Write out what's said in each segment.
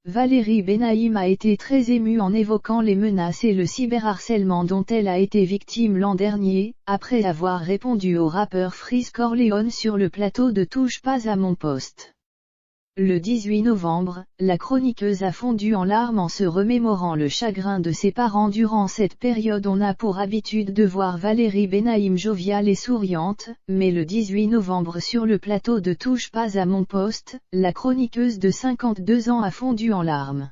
Valérie Benaïm a été très émue en évoquant les menaces et le cyberharcèlement dont elle a été victime l'an dernier, après avoir répondu au rappeur Freeze Corleone sur le plateau de Touche pas à mon poste. Le 18 novembre, la chroniqueuse a fondu en larmes en se remémorant le chagrin de ses parents durant cette période. On a pour habitude de voir Valérie Benaïm joviale et souriante, mais le 18 novembre sur le plateau de Touche pas à mon poste, la chroniqueuse de 52 ans a fondu en larmes.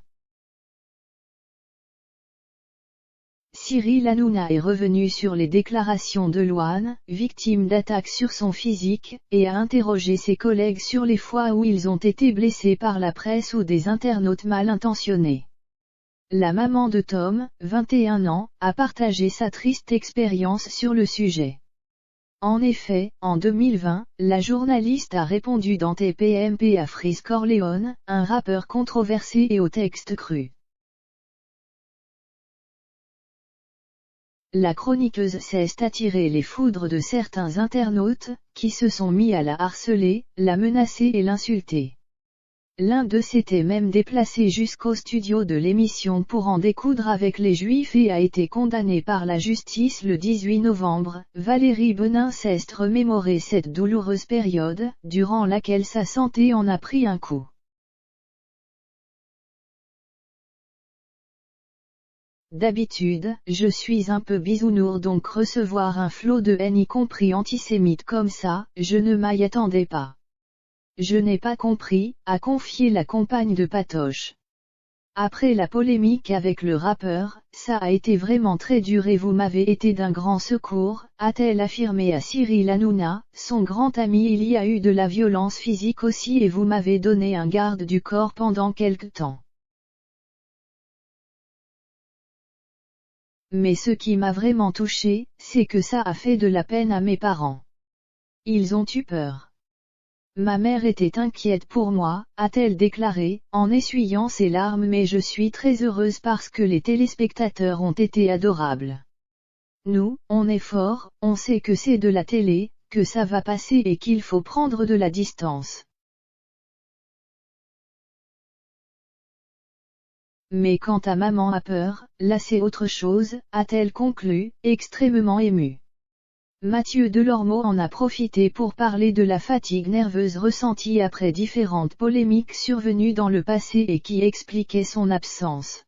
Cyril Hanouna est revenu sur les déclarations de Louane, victime d'attaques sur son physique, et a interrogé ses collègues sur les fois où ils ont été blessés par la presse ou des internautes mal intentionnés. La maman de Tom, 21 ans, a partagé sa triste expérience sur le sujet. En effet, en 2020, la journaliste a répondu dans TPMP à Freeze Corleone, un rappeur controversé et au texte cru. La chroniqueuse cesse attirer les foudres de certains internautes, qui se sont mis à la harceler, la menacer et l'insulter. L'un d'eux s'était même déplacé jusqu'au studio de l'émission pour en découdre avec les Juifs et a été condamné par la justice le 18 novembre. Valérie Benaïm cesse remémorer cette douloureuse période, durant laquelle sa santé en a pris un coup. D'habitude, je suis un peu bisounours, donc recevoir un flot de haine y compris antisémite comme ça, je ne m'y attendais pas. Je n'ai pas compris, a confié la compagne de Patoche. Après la polémique avec le rappeur, ça a été vraiment très dur et vous m'avez été d'un grand secours, a-t-elle affirmé à Cyril Hanouna, son grand ami. Il y a eu de la violence physique aussi et vous m'avez donné un garde du corps pendant quelque temps. Mais ce qui m'a vraiment touché, c'est que ça a fait de la peine à mes parents. Ils ont eu peur. Ma mère était inquiète pour moi, a-t-elle déclaré, en essuyant ses larmes, mais je suis très heureuse parce que les téléspectateurs ont été adorables. Nous, on est fort, on sait que c'est de la télé, que ça va passer et qu'il faut prendre de la distance. Mais quand ta maman a peur, là c'est autre chose, a-t-elle conclu, extrêmement émue. Mathieu Delormeau en a profité pour parler de la fatigue nerveuse ressentie après différentes polémiques survenues dans le passé et qui expliquaient son absence.